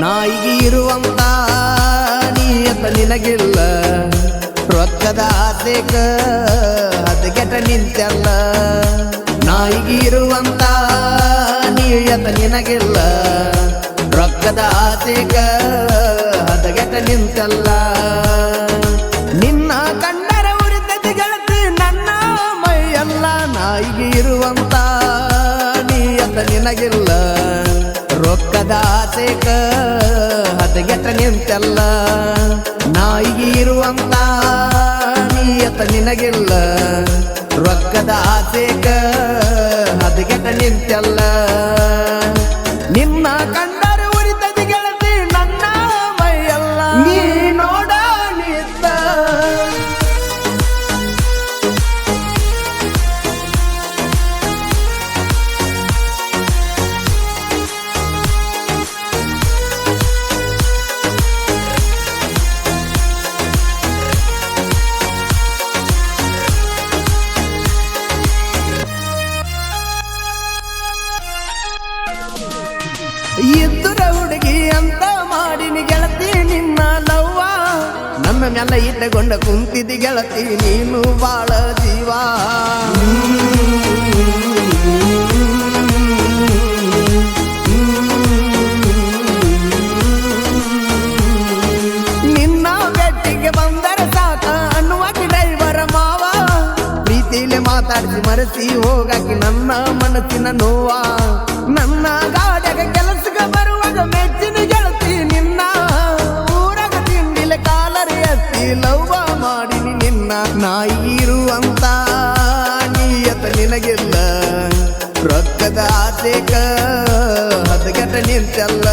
ನಾಯಿಗೆ ಇರುವಂತ ನೀಯತ ನಿನಗಿಲ್ಲ, ರೊಕ್ಕದ ಆಸೆಗ ಹದಗೆಟ ನಿಂತೆಲ್ಲ. ನಾಯಿಗೆ ಇರುವಂತ ನೀಯತ ನಿನಗಿಲ್ಲ, ರೊಕ್ಕದ ಆಸೆಗ ಹದಗೆಟ ನಿಂತೆಲ್ಲ. ನಿನ್ನ ಕಂಡರ ಉರಿತದೆ ಗೆಳತಿ ನನ್ನ ಮೈಯೆಲ್ಲ. ನಾಯಿಗೆ ಇರುವಂತ ನೀಯತ ನಿನಗಿಲ್ಲ, ರೊಕ್ಕದ ಆಸೆಗ ಹದಗೆಟ ನಿಂತೆಲ್ಲ. ನಾಯಿಗೆ ಇರುವಂತ ನೀಯತ ನಿನಗಿಲ್ಲ, ರೊಕ್ಕದ ಆಸೆಗ ಹದಗೆಟ ನಿಂತೆಲ್ಲ. ನಿನ್ನ ಕಂಡರ ಉರಿತದೆ ಗೆಳತಿ ನನ್ನ ಮೈಯೆಲ್ಲ. ನೀ ನೋಡ ನಿಂತ ಇದ್ದುರ ಹುಡುಗಿ ಅಂತ ಮಾಡಿನಿ ಗೆಳತಿ ನಿನ್ನ ಲವ್ವ. ನನ್ನ ಮ್ಯಾಲ ಇಟ್ಟುಕೊಂಡ ಕುಂತಿದ್ದಿ ಗೆಳತಿ ನೀನು ಬಾಳ ಜೀವ. ನಿನ್ನ ಬೆಟ್ಟಿಗೆ ಬಂದರೆ ಸಾಕ ಅನ್ನುವಾಗಿ ಡ್ರೈವರ ಮಾವ. ಪ್ರೀತಿಲಿ ಮಾತಾಡಿಸಿ ಮರೆಸಿ ಹೋಗಾಕಿ ನನ್ನ ಮನಸ್ಸಿನ ನೋವ. ನನ್ನ ಗಾಡಿಯಾಗ ಕೆಲಸಕ್ಕೆ ಬರುವಾಗ ಮೆಚ್ಚಿನ ಗೆಳತಿ ನಿನ್ನ. ಊರಾಗ ತಿಂಡಿಲೆ ಕಾಲರಿ ಎತ್ತಿ ಲವ್ವ ಮಾಡಿನಿ ನಿನ್ನ. ನಾಯಿ ಇರುವಂತ ನೀಯತ ನಿನಗಿಲ್ಲ, ರೊಕ್ಕದ ಆಸೆಗ ಹದಗೆಟ ನಿಂತೆಲ್ಲ.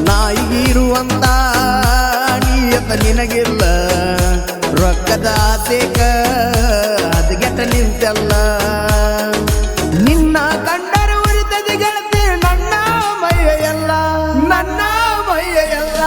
ನಾಯಿ ಇರುವಂತ ನೀಯತ ನಿನಗಿಲ್ಲ, ರೊಕ್ಕದ ಆಸೆಗ ಹದಗೆಟ ನಿಂತೆಲ್ಲ. ನಿನ್ನ ಕಂಡರ ಉರಿತದೆ ಗೆಳತಿ ನನ್ನ ಮೈಯ ಎಲ್ಲ, ನನ್ನ ಮೈಯ ಎಲ್ಲ.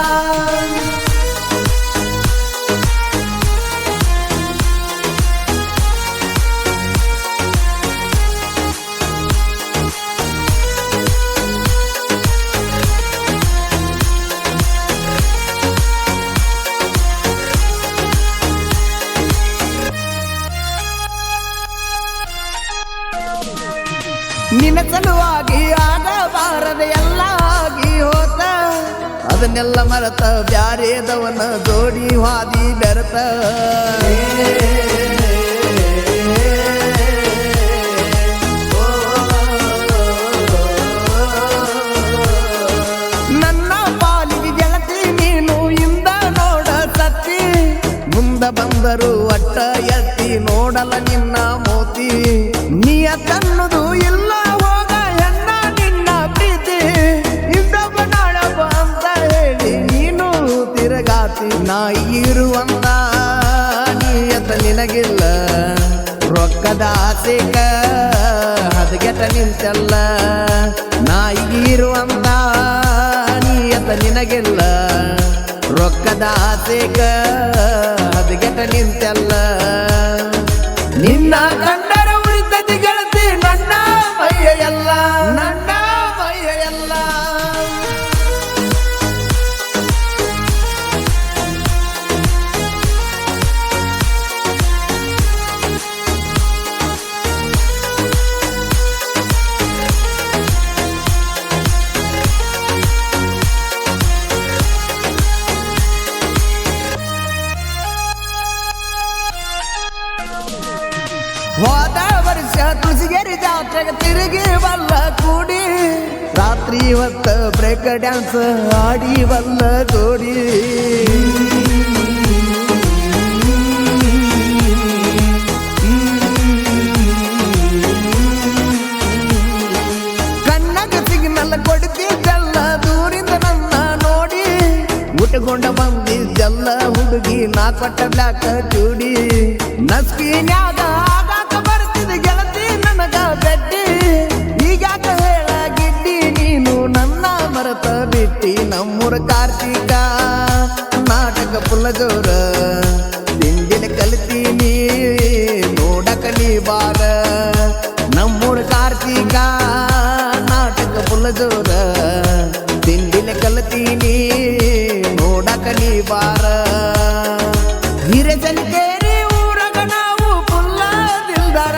ನಿನ್ನ ಸಲುವಾಗಿ ಆಗಬಾರದ ಎಲ್ಲ ಆಗಿ ಹೋತ. ಅದನ್ನೆಲ್ಲ ಮರೆತ ಬ್ಯಾರೇದವನ ಜೋಡಿ ಹಾದಿ ಬೆರತ. ನನ್ನ ಪಾಲಿಗೆ ಗೆಳತಿ ನೀನು ಇಂದ ನೋಡ ಸತ್ತಿ. ಮುಂದ ಬಂದರು ಒಟ್ಟ ಎತ್ತಿ ನೋಡಲ ನಿನ್ನ ಮೋತಿ. ನಿಯತನ್ನೋದು ಇಲ್ಲ ಹೋಗ ಎನ್ನ ನಿನ್ನ ಪ್ರೀತಿ. ಇಂದೊಬ್ಬ ನಾಳಬ್ಬ ಅಂತ ಹೇಳಿ ನೀನು ತಿರುಗಾತಿ. ನಾಯಿ ಇರುವಂತ ನಿಯತ ನಿನಗಿಲ್ಲ, ರೊಕ್ಕದ ಆಸೆಗ ಹದಗೆಟ ನಿಂತೆಲ್ಲ. ನಾಯಿ ಇರುವಂತ ನಿಯತ ನಿನಗಿಲ್ಲ, ರೊಕ್ಕದ ಆಸೆಗ ಹದಗೆಟ ನಿಂತೆಲ್ಲ. ನಿನ್ನ ಕಂಡರ ಉಳಿತದೆ ಗೆಳತಿ ನನ್ನ ಮೈಯ ಎಲ್ಲ, ನನ್ನ ಮೈಯ ಎಲ್ಲ. ಹೋದ ವರ್ಷ ತುಳಸಿಗೇರಿ ಜಾತ್ರೆಗೆ ತಿರುಗಿ ಬಲ್ಲ ಕೂಡಿ. ರಾತ್ರಿ ಹೊತ್ತ ಬ್ರೇಕ್ ಡ್ಯಾನ್ಸ್ ಆಡಿ ಬಲ್ಲ ಜೋಡಿ. ಕಣ್ಣಗ ಸಿಗ್ನಲ್ ಕೊಡ್ತಿದ್ದಲ್ಲ ದೂರಿಂದ ನನ್ನ ನೋಡಿ. ಉಟ್ಕೊಂಡ ಬಂದಿದ್ದೆಲ್ಲ ಹುಡುಗಿ ನಾ ಕೊಟ್ಟ ಬ್ಲಾಕ್ ಜೋಡಿ. ನಸ್ಕಿನ್ಯಾಗ ಆಗಾಕ ಬರ್ತಿದ್ದ ಗೆಳತಿ ನನಗ ಬೆಟ್ಟಿ. ಈಗಾಕ ಹೇಳಾಗಿದ್ದಿ ನೀನು ನನ್ನ ಮರತ ಬಿಟ್ಟಿ. ನಮ್ಮೂರ ಕಾರ್ತಿಕ ನಾಟಕ ಫುಲ್ಲ ಜೋರ. ತಿಂಡಿನ ಕಲಿತೀನಿ ನೋಡಕ ನೀ ಬಾರ. ನಮ್ಮೂರ ಕಾರ್ತಿಕ ನಾಟಕ ಫುಲ್ಲ ಜೋರ. ತಿಂಡಿನ ಕಲ್ತೀನಿ ನೋಡಕ ನೀ ಬಾರ ಹಿರೇಸಲಿಕೇರಿ ಊರಗ ನಾವು ಪುಲ್ಲ ದಿಲ್ದಾರ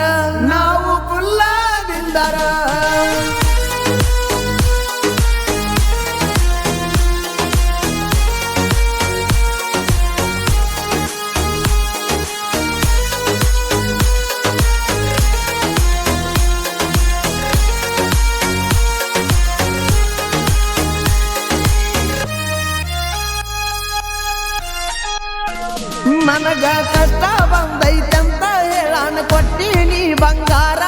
ನನಗ ಕಷ್ಟ ಬಂದೈತಂತ ಹೇಳಾನ ಕೊಟ್ಟಿನಿ ಬಂಗಾರ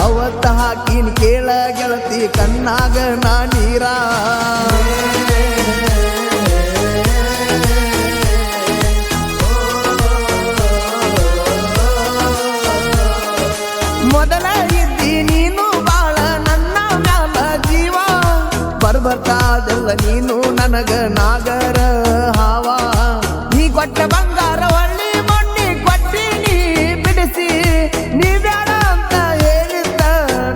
ಅವತ್ತ ಹಾಕಿನ ಕೇಳ ಗೆಳತಿ ಕಣ್ಣಾಗ ನಾ ನೀರ ಮೊದಲ ಇದ್ದಿ ನೀನು ಬಾಳ ನನ್ನ ಮ್ಯಾಲ ಜೀವ ಬರ್ಬರ್ತಾದೆಲ್ಲ ನೀನು ನನಗ ನಾಗರ ಹಾವ ನೀ ಕೊಟ್ಟ ಬಂಗಾರ ಒಳ್ಳಿ ಮಣ್ಣಿ ಕೊಟ್ಟಿನಿ ಬಿಡಿಸಿ ನೀ ಬ್ಯಾಡ ಅಂತ ಹೇಳಿದ್ದ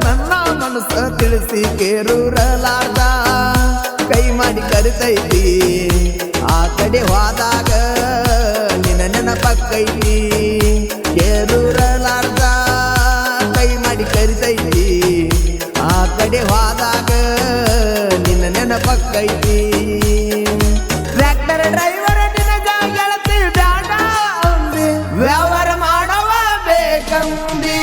ನನ್ನ ಮನಸ್ಸ ತಿಳಿಸಿ ಕೇರೂರಲಾರ್ದ ಕೈ ಮಾಡಿ ಕರಿತೈತಿ ಆ ಕಡೆ ಹೋದಾಗ ನಿನ್ನ ನೆನಪಕ್ಕೈತಿ ಕೇರೂರಲಾರ್ದ ಕೈ ಮಾಡಿ ಕರಿತೈತಿ ಆ ಕಡೆ ಹೋದಾಗ ನಿನ್ನ ನೆನಪಕ್ಕೈತಿ ಟ್ರ್ಯಾಕ್ಟರ್ ಡ್ರೈವರ್ ವ್ಯವಹಾರ ಮಾಡವ ಬೇಕಂದಿ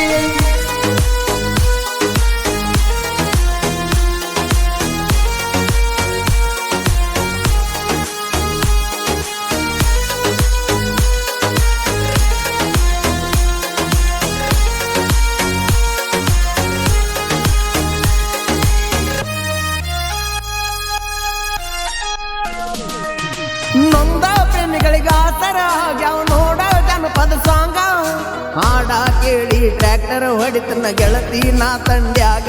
ನೊಂದ ಪ್ರೇಮಿಗಳಿಗೆ ಆಸರ ಆಗ್ಯಾವ ನೋಡ ಜನಪದ ಸಾಂಗ ಹಾಡ ಕೇಳಿ ಟ್ರ್ಯಾಕ್ಟರ್ ಹೊಡಿತನ ಗೆಳತಿ ನಾ ತಂಡ್ಯಾಗ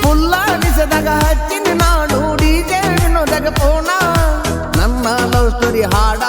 ಪುಲ್ಲಾಡಿಸದಾಗ ಹಚ್ಚಿನ ನಾನು ಡಿಜೆ ವಿನೋದಾಗ ಪೋಣ ನನ್ನ ಲವ್ ಸ್ಟೋರಿ ಹಾಡ